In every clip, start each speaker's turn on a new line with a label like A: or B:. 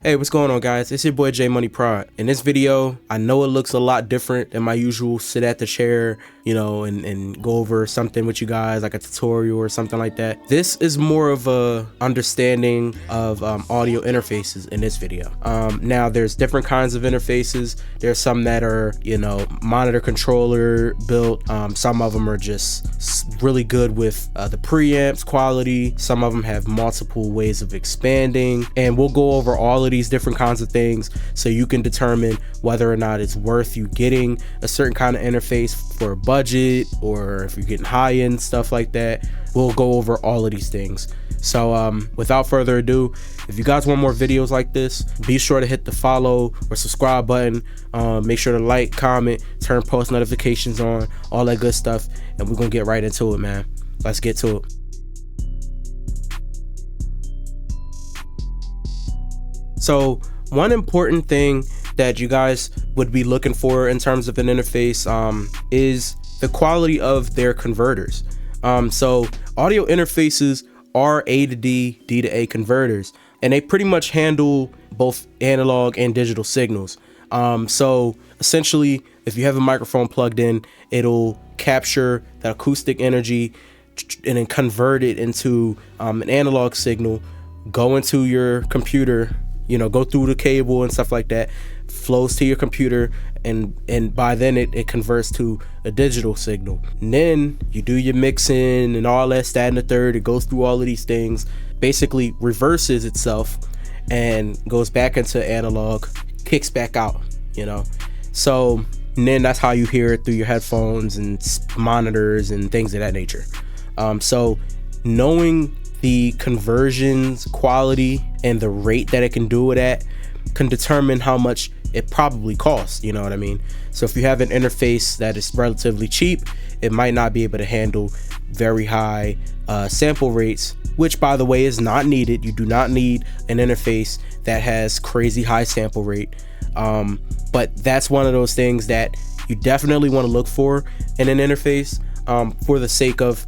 A: Hey, what's going on, guys? It's your boy J Money Prod. In this video, I know it looks a lot different than my usual sit at the chair, and go over something with you guys, like a tutorial or something like that. This is more of a understanding of audio interfaces in this video. Now there's different kinds of interfaces. There's some that are, monitor controller built. Some of them are just really good with the preamps quality. Some of them have multiple ways of expanding, and we'll go over all of these different kinds of things so you can determine whether or not it's worth you getting a certain kind of interface for a budget, or if you're getting high-end stuff like that. We'll go over all of these things. So without further ado, if you guys want more videos like this, be sure to hit the follow or subscribe button. Make sure to like, comment, turn post notifications on, all that good stuff, and we're gonna get right into it, man. Let's get to it. So one important thing that you guys would be looking for in terms of an interface is the quality of their converters. So audio interfaces are A to D, D to A converters, and they pretty much handle both analog and digital signals. So essentially, if you have a microphone plugged in, it'll capture the acoustic energy and then convert it into an analog signal, go into your computer, go through the cable and stuff like that, flows to your computer, and by then it converts to a digital signal. And then you do your mixing and all that, stat and the third. It goes through all of these things, basically reverses itself and goes back into analog, kicks back out, So and then that's how you hear it through your headphones and monitors and things of that nature. So knowing the conversions quality and the rate that it can do it at can determine how much it probably costs, you know what I mean? So if you have an interface that is relatively cheap, it might not be able to handle very high sample rates, which, by the way, is not needed. You do not need an interface that has crazy high sample rate, but that's one of those things that you definitely want to look for in an interface, for the sake of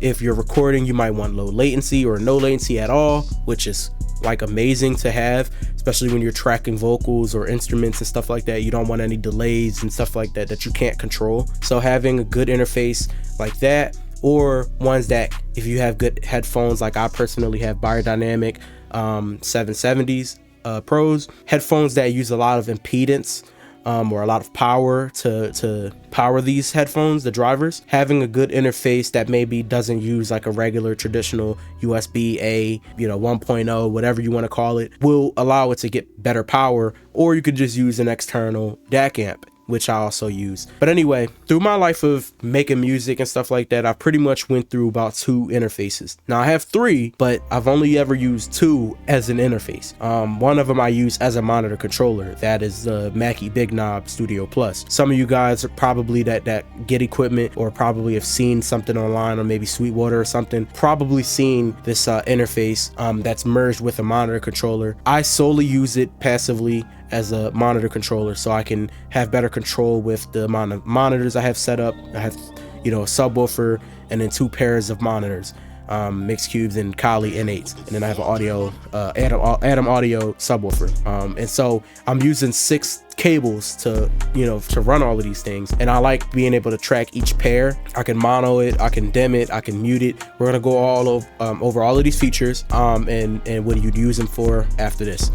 A: if you're recording, you might want low latency or no latency at all, which is like amazing to have, especially when you're tracking vocals or instruments and stuff like that. You don't want any delays and stuff like that you can't control. So having a good interface like that, or ones that, if you have good headphones, like I personally have Biodynamic 770s Pros, headphones that use a lot of impedance or a lot of power to power these headphones, the drivers. Having a good interface that maybe doesn't use like a regular traditional USB-A, 1.0, whatever you want to call it, will allow it to get better power. Or you could just use an external DAC amp, which I also use. But anyway, through my life of making music and stuff like that, I pretty much went through about 2 interfaces. Now I have 3, but I've only ever used 2 as an interface. One of them I use as a monitor controller. That is the Mackie Big Knob Studio Plus. Some of you guys are probably that get equipment, or probably have seen something online, or maybe Sweetwater or something, probably seen this interface that's merged with a monitor controller. I solely use it passively as a monitor controller, so I can have better control with the amount of monitors I have set up. I have, a subwoofer, and then 2 pairs of monitors, Mixed Cubes and Kali N8s, and then I have an audio Adam audio subwoofer. And so I'm using 6 cables to run all of these things, and I like being able to track each pair. I can mono it, I can dim it, I can mute it. We're gonna go all over all of these features, and what you'd use them for after this.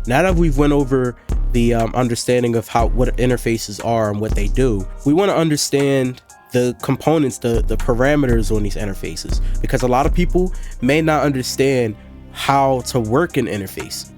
A: Now that we've went over the understanding of what interfaces are and what they do, we want to understand the components, the parameters on these interfaces, because a lot of people may not understand how to work an interface.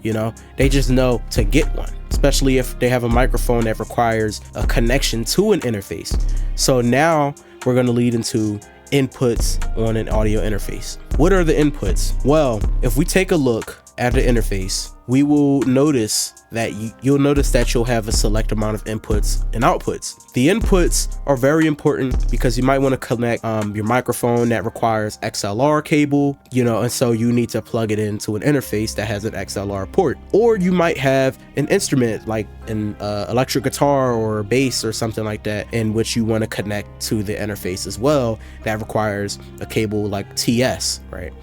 A: They just know to get one, especially if they have a microphone that requires a connection to an interface. So now we're going to lead into inputs on an audio interface. what are the inputs? Well, if we take a look at the interface, we will notice that you'll notice that you'll have a select amount of inputs and outputs. The inputs are very important because you might want to connect your microphone that requires XLR cable, and so you need to plug it into an interface that has an XLR port. Or you might have an instrument like an electric guitar or bass or something like that, in which you want to connect to the interface as well, that requires a cable like TS, right?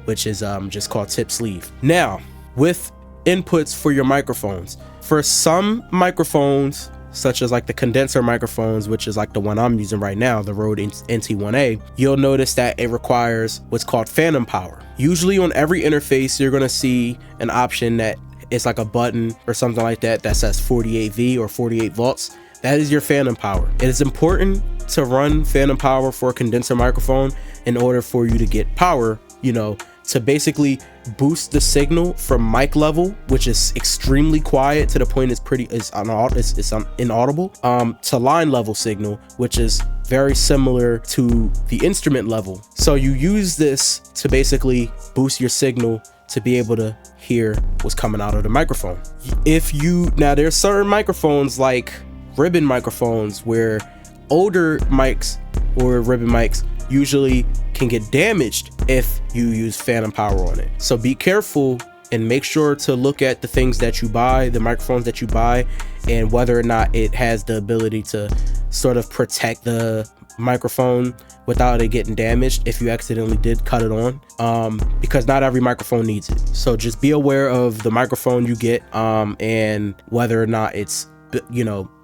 A: Which is just called tip sleeve. Now, with inputs for your microphones, for some microphones, such as like the condenser microphones, which is like the one I'm using right now, the Rode NT1A, you'll notice that it requires what's called phantom power. Usually on every interface, you're gonna see an option that is like a button or something like that that says 48V or 48 volts. That is your phantom power. It is important to run phantom power for a condenser microphone in order for you to get power, to basically boost the signal from mic level, which is extremely quiet to the point it's inaudible, to line level signal, which is very similar to the instrument level. So you use this to basically boost your signal to be able to hear what's coming out of the microphone. Now there's certain microphones like ribbon microphones where older mics or ribbon mics usually can get damaged if you use phantom power on it. So be careful and make sure to look at the things that you buy, the microphones that you buy, and whether or not it has the ability to sort of protect the microphone without it getting damaged if you accidentally did cut it on, because not every microphone needs it. So just be aware of the microphone you get and whether or not it's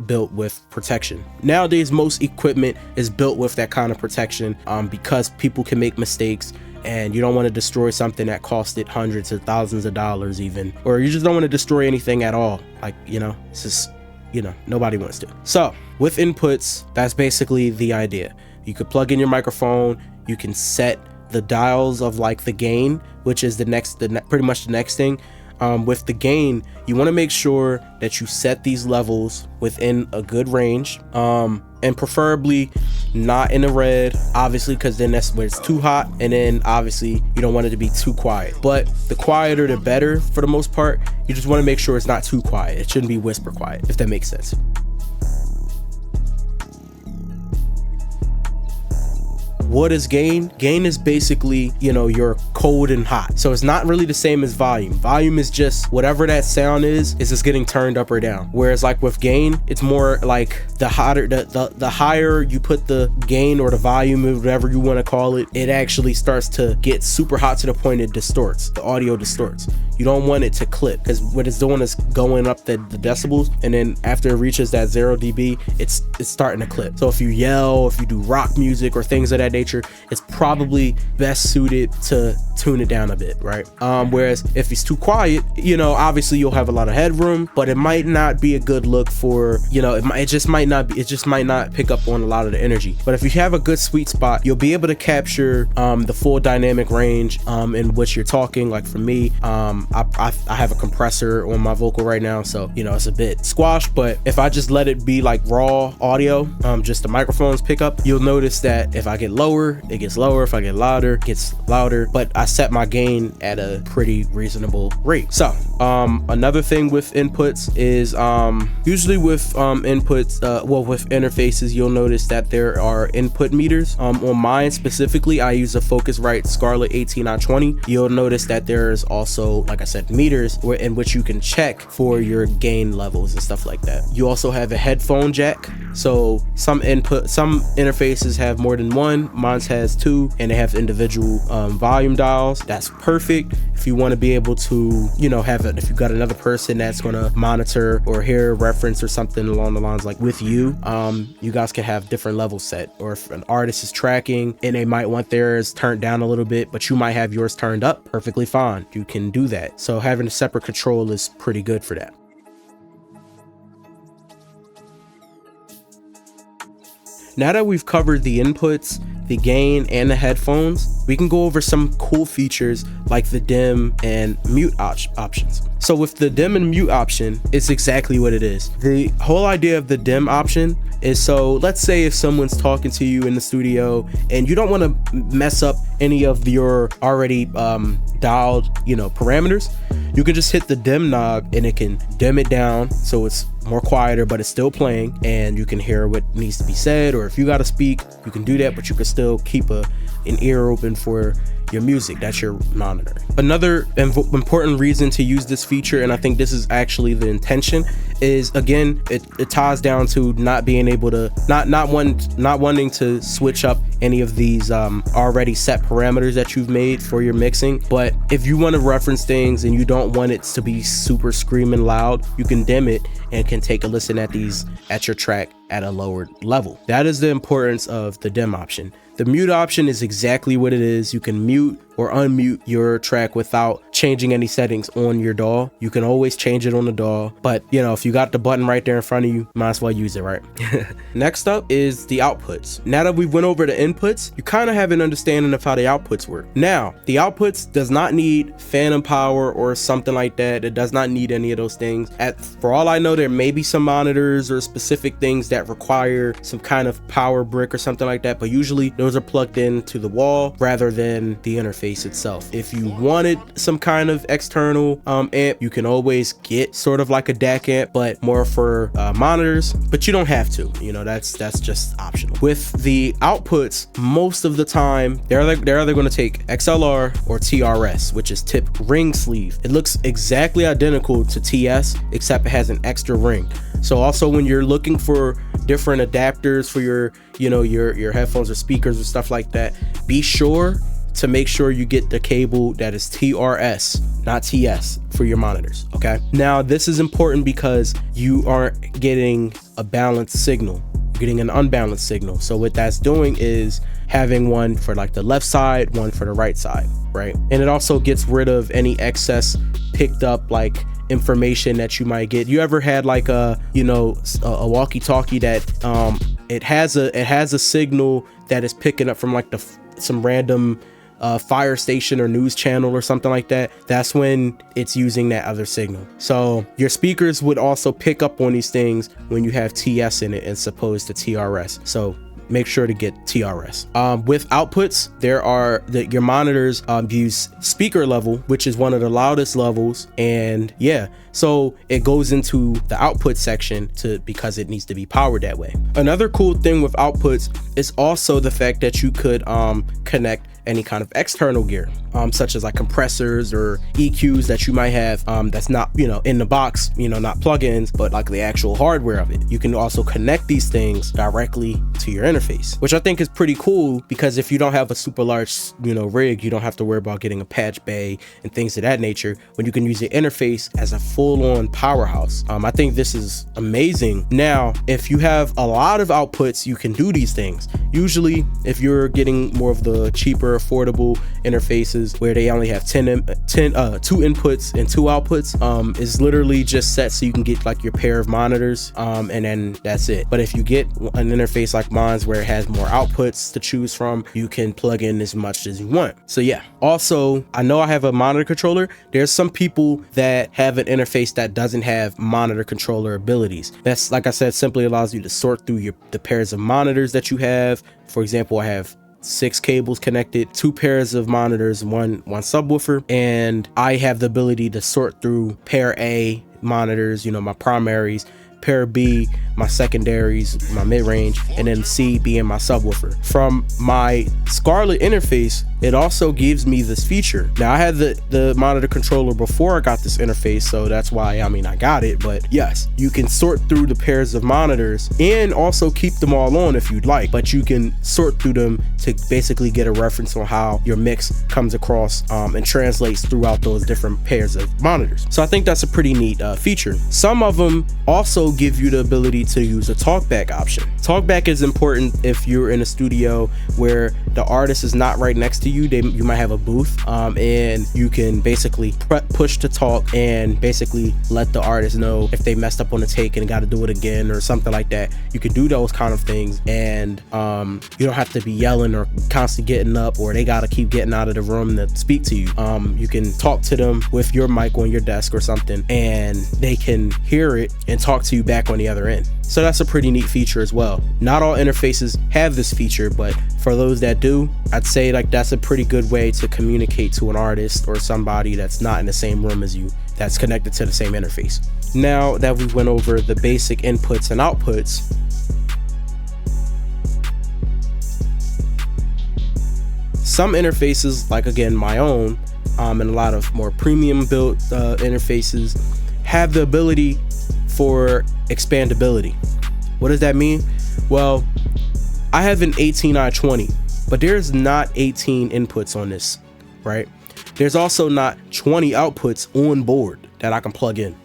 A: built with protection. Nowadays, most equipment is built with that kind of protection because people can make mistakes, and you don't want to destroy something that costed hundreds of thousands of dollars even, or you just don't want to destroy anything at all. Like, it's just, nobody wants to. So with inputs, that's basically the idea. You could plug in your microphone, you can set the dials of like the gain, which is pretty much the next thing. With the gain, you want to make sure that you set these levels within a good range, and preferably not in the red, obviously, because then that's where it's too hot, and then obviously you don't want it to be too quiet. But the quieter the better for the most part. You just want to make sure it's not too quiet. It shouldn't be whisper quiet, if that makes sense. What is gain? Gain is basically, your cold and hot. So it's not really the same as volume. Volume is just whatever that sound is just getting turned up or down. Whereas like with gain, it's more like the higher you put the gain or the volume, or whatever you want to call it, it actually starts to get super hot to the point it distorts. The audio distorts. You don't want it to clip, because what it's doing is going up the decibels, and then after it reaches that 0 dB, it's starting to clip. So if you yell, if you do rock music or things of that nature, it's probably best suited to tune it down a bit, right? Whereas if it's too quiet, obviously you'll have a lot of headroom, but it might not be a good look for, it just might not pick up on a lot of the energy. But if you have a good sweet spot, you'll be able to capture the full dynamic range in which you're talking. Like for me, I have a compressor on my vocal right now, so it's a bit squashed, but if I just let it be like raw audio, just the microphones pick up, you'll notice that if I get lower, it gets lower. If I get louder, it gets louder. But I set my gain at a pretty reasonable rate. So another thing with inputs is usually with inputs, with interfaces, you'll notice that there are input meters. On mine specifically, I use a Focusrite Scarlett 18i20. You'll notice that there's also, like I said, meters in which you can check for your gain levels and stuff like that. You also have a headphone jack. So some interfaces have more than one. Mine has two, and they have individual volume dials. That's perfect if you want to be able to, have it. If you got another person that's going to monitor or hear a reference or something along the lines like with you, you guys can have different levels set. Or if an artist is tracking and they might want theirs turned down a little bit, but you might have yours turned up, perfectly fine. You can do that. So having a separate control is pretty good for that. Now that we've covered the inputs, the gain and the headphones, we can go over some cool features like the dim and mute options. So with the dim and mute option, it's exactly what it is. The whole idea of the dim option is, so let's say if someone's talking to you in the studio and you don't want to mess up any of your already dialed, parameters, you can just hit the dim knob and it can dim it down so it's more quieter, but it's still playing and you can hear what needs to be said. Or if you got to speak, you can do that, but you can still keep an ear open for your music. That's your monitor. Another important reason to use this feature, and I think this is actually the intention, is again, it ties down to not being able to not wanting to switch up any of these already set parameters that you've made for your mixing. But if you want to reference things and you don't want it to be super screaming loud, you can dim it and can take a listen at your track at a lower level. That is the importance of the dim option. The mute option is exactly what it is. You can mute or unmute your track without changing any settings on your DAW. You can always change it on the DAW, but if you got the button right there in front of you, might as well use it, right? Next up is the outputs. Now that we've went over the inputs, you kind of have an understanding of how the outputs work. Now, the outputs does not need phantom power or something like that. It does not need any of those things. For all I know, there may be some monitors or specific things that require some kind of power brick or something like that, but usually those are plugged into the wall rather than the interface itself. If you wanted some kind of external amp, you can always get sort of like a DAC amp, but more for monitors, but you don't have to, that's just optional. With the outputs, most of the time they're either going to take XLR or TRS, which is tip ring sleeve. It looks exactly identical to TS, except it has an extra ring. So also when you're looking for different adapters for your headphones or speakers or stuff like that, be sure to make sure you get the cable that is TRS, not TS, for your monitors. Okay, now this is important because you aren't getting a balanced signal, you're getting an unbalanced signal. So what that's doing is having one for like the left side, one for the right side, right? And it also gets rid of any excess picked up like information that you might get. You ever had like a walkie-talkie that it has a signal that is picking up from like some random fire station or news channel or something like that? That's when it's using that other signal. So your speakers would also pick up on these things when you have TS in it as opposed to TRS. So make sure to get TRS. With outputs, your monitors use speaker level, which is one of the loudest levels, and so it goes into the output section because it needs to be powered that way. Another cool thing with outputs is also the fact that you could connect any kind of external gear, such as like compressors or EQs that you might have that's not in the box, not plugins, but like the actual hardware of it. You can also connect these things directly to your interface, which I think is pretty cool, because if you don't have a super large rig, you don't have to worry about getting a patch bay and things of that nature when you can use your interface as a full-on powerhouse. I think this is amazing. Now, if you have a lot of outputs, you can do these things. Usually, if you're getting more of the cheaper, affordable interfaces where they only have 2 inputs and 2 outputs, is literally just set so you can get like your pair of monitors, and then that's it. But if you get an interface like mine's where it has more outputs to choose from, you can plug in as much as you want. So yeah. Also, I know I have a monitor controller. There's some people that have an interface that doesn't have monitor controller abilities. That's, like I said, simply allows you to sort through the pairs of monitors that you have. For example, I have 6 cables connected, 2 pairs of monitors, one subwoofer, and I have the ability to sort through pair A monitors, my primaries, pair B, my secondaries, my mid-range, and then C being my subwoofer. From my Scarlett interface, it also gives me this feature. Now, I had the monitor controller before I got this interface, so that's why I got it. But yes, you can sort through the pairs of monitors and also keep them all on if you'd like, but you can sort through them to basically get a reference on how your mix comes across and translates throughout those different pairs of monitors. So I think that's a pretty neat feature. Some of them also give you the ability to use a talkback option. Talkback is important if you're in a studio where the artist is not right next to you. You might have a booth, and you can basically push to talk and basically let the artist know if they messed up on the take and got to do it again or something like that. You can do those kind of things, and you don't have to be yelling or constantly getting up, or they got to keep getting out of the room to speak to you. You can talk to them with your mic on your desk or something, and they can hear it and talk to you back on the other end. So that's a pretty neat feature as well. Not all interfaces have this feature, but for those that do, I'd say like that's a pretty good way to communicate to an artist or somebody that's not in the same room as you, that's connected to the same interface. Now that we went over the basic inputs and outputs, some interfaces, like again my own, and a lot of more premium built interfaces, have the ability for expandability. What does that mean? Well, I have an 18i20, but there's not 18 inputs on this, right? There's also not 20 outputs on board that I can plug in.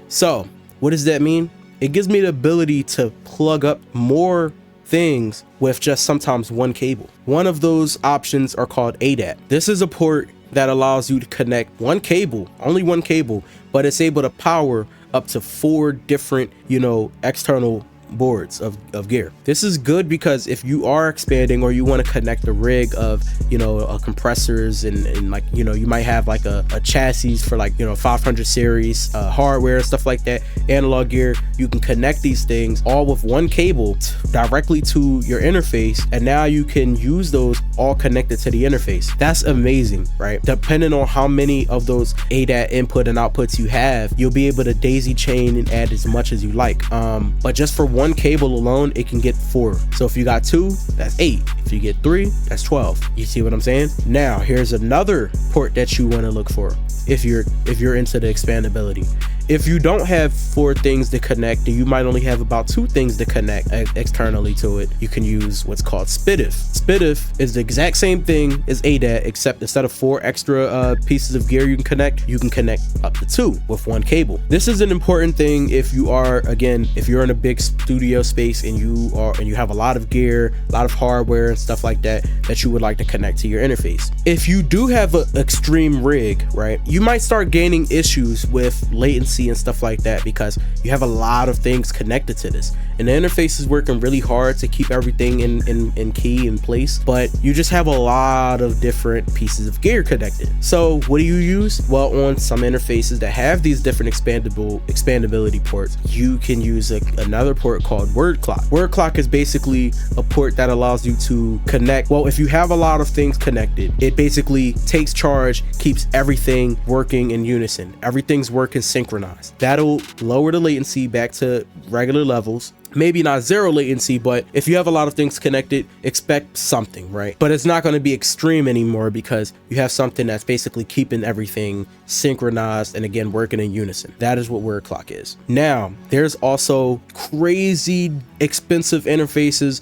A: So what does that mean? It gives me the ability to plug up more things with just sometimes one cable. One of those options are called ADAT. This is a port that allows you to connect one cable, only one cable, but it's able to power up to 4 different, external boards of gear. This is good because if you are expanding or you want to connect a rig of compressors and like you might have like a chassis for like 500 series hardware and stuff like that, analog gear, you can connect these things all with one cable directly to your interface, and now you can use those all connected to the interface. That's amazing, right? Depending on how many of those ADAT input and outputs you have, you'll be able to daisy chain and add as much as you like, but just for one cable alone, it can get 4. So if you got 2, that's 8. If you get 3, that's 12. You see what I'm saying? Now here's another port that you want to look for if you're into the expandability. If you don't have 4 things to connect, and you might only have about 2 things to connect externally to it, you can use what's called SPDIF. SPDIF is the exact same thing as ADAT, except instead of 4 extra pieces of gear you can connect up to 2 with one cable. This is an important thing if you're in a big studio space and you have a lot of gear, a lot of hardware and stuff like that you would like to connect to your interface. If you do have an extreme rig, right, you might start gaining issues with latency and stuff like that because you have a lot of things connected to this, and the interface is working really hard to keep everything in key in place, but you just have a lot of different pieces of gear connected. So what do you use? Well, on some interfaces that have these different expandability ports, you can use another port called word clock. Word clock is basically a port that allows you to connect. Well, if you have a lot of things connected, it basically takes charge, keeps everything working in unison. Everything's working synchronized. That'll lower the latency back to regular levels. Maybe not 0 latency, but if you have a lot of things connected, expect something, right? But it's not going to be extreme anymore because you have something that's basically keeping everything synchronized and again working in unison. That is what word clock is. Now there's also crazy expensive interfaces,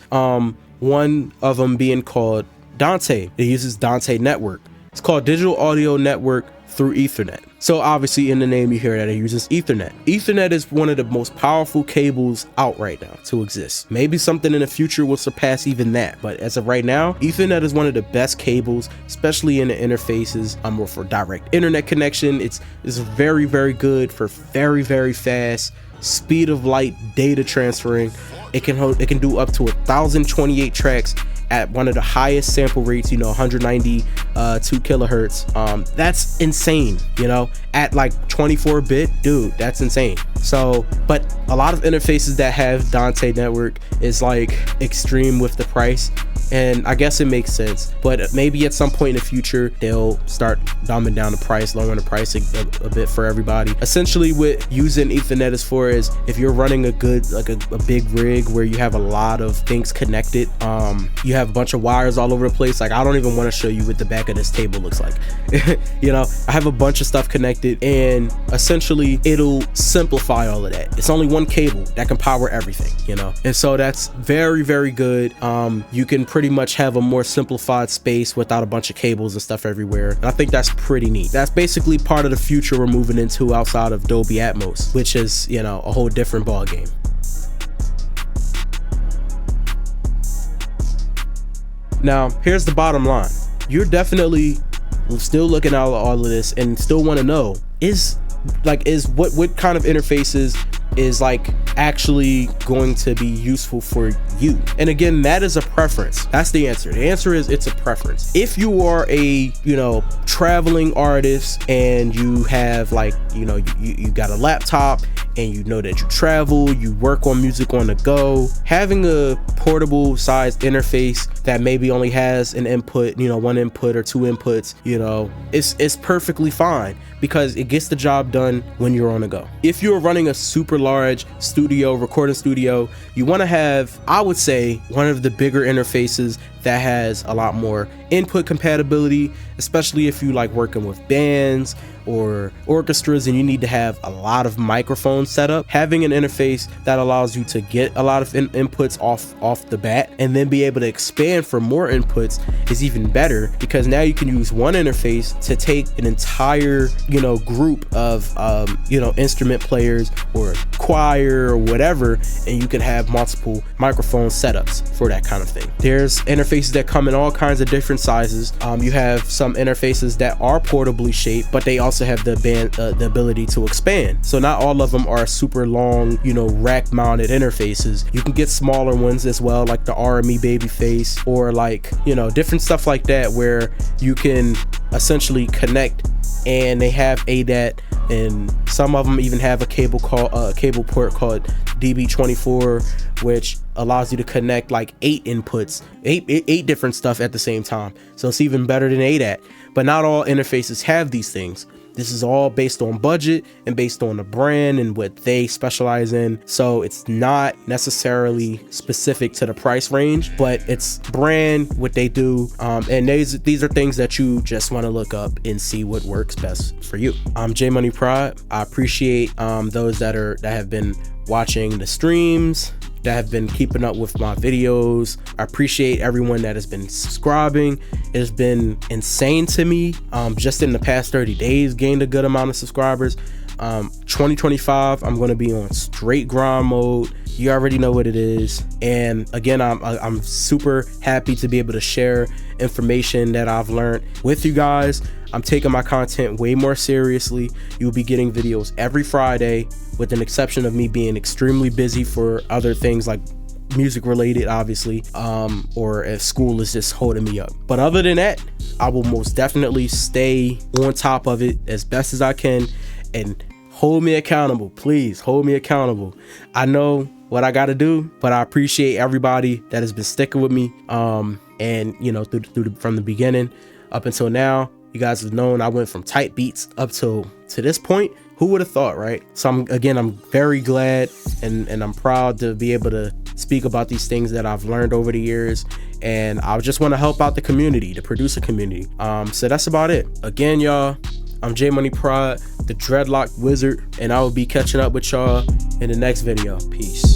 A: one of them being called DANTE. It uses DANTE network. It's called Digital Audio Network through Ethernet. So obviously in the name you hear that it uses Ethernet. Ethernet is one of the most powerful cables out right now to exist. Maybe something in the future will surpass even that, but as of right now, Ethernet is one of the best cables, especially in the interfaces or for direct internet connection. It's very, very good for very, very fast speed of light data transferring. It can do up to 1,028 tracks at one of the highest sample rates, 192 kilohertz. That's insane, at like 24-bit, dude, that's insane. So, but a lot of interfaces that have DANTE network is like extreme with the price, and I guess it makes sense, but maybe at some point in the future they'll start dumbing down the price, lowering the price a bit for everybody. Essentially what using Ethernet is for is if you're running a big rig where you have a lot of things connected, you have a bunch of wires all over the place. Like, I don't even want to show you what the back of this table looks like. I have a bunch of stuff connected, and essentially it'll simplify all of that. It's only one cable that can power everything, and so that's very, very good. You can pretty much have a more simplified space without a bunch of cables and stuff everywhere, and I think that's pretty neat. That's basically part of the future we're moving into outside of Dolby Atmos, which is a whole different ball game. Now, here's the bottom line. You're definitely still looking at all of this and still want to know, what kind of interfaces is like actually going to be useful for you. And again, that is a preference. That's the answer. The answer is it's a preference. If you are a, traveling artist and you have you got a laptop and you know that you travel, you work on music on the go, having a portable sized interface that maybe only has an input, one input or two inputs, it's perfectly fine, because it gets the job done when you're on the go. If you're running a super large recording studio, you want to have, I would say, one of the bigger interfaces that has a lot more input compatibility, especially if you like working with bands or orchestras and you need to have a lot of microphones set up. Having an interface that allows you to get a lot of inputs off the bat and then be able to expand for more inputs is even better, because now you can use one interface to take an entire group of instrument players or choir or whatever, and you can have multiple microphone setups for that kind of thing. There's interfaces that come in all kinds of different sizes. You have some interfaces that are portably shaped, but they also have the ability to expand. So not all of them are super long, rack mounted interfaces. You can get smaller ones as well, like the RME Babyface, or different stuff like that, where you can essentially connect, and they have ADAT, and some of them even have a cable port called DB24, which allows you to connect like 8 inputs, eight different stuff at the same time. So it's even better than ADAT. But not all interfaces have these things. This is all based on budget and based on the brand and what they specialize in. So it's not necessarily specific to the price range, but it's brand, what they do. And these are things that you just want to look up and see what works best for you. I'm J Money Prod. I appreciate those that have been watching the streams, that have been keeping up with my videos. I appreciate everyone that has been subscribing. It has been insane to me. Just in the past 30 days, gained a good amount of subscribers. 2025, I'm going to be on straight grind mode. You already know what it is. And again, I'm super happy to be able to share information that I've learned with you guys. I'm taking my content way more seriously. You'll be getting videos every Friday, with an exception of me being extremely busy for other things like music related, obviously, or if school is just holding me up. But other than that, I will most definitely stay on top of it as best as I can, and hold me accountable. Please hold me accountable. I know what I got to do, but I appreciate everybody that has been sticking with me. And from the beginning up until now, you guys have known I went from tight beats up to this point. Who would have thought, right? So I'm very glad and I'm proud to be able to speak about these things that I've learned over the years. And I just want to help out the community, the producer community. So that's about it. Again, y'all, I'm J Money Prod, the Dreadlock Wizard, and I will be catching up with y'all in the next video. Peace.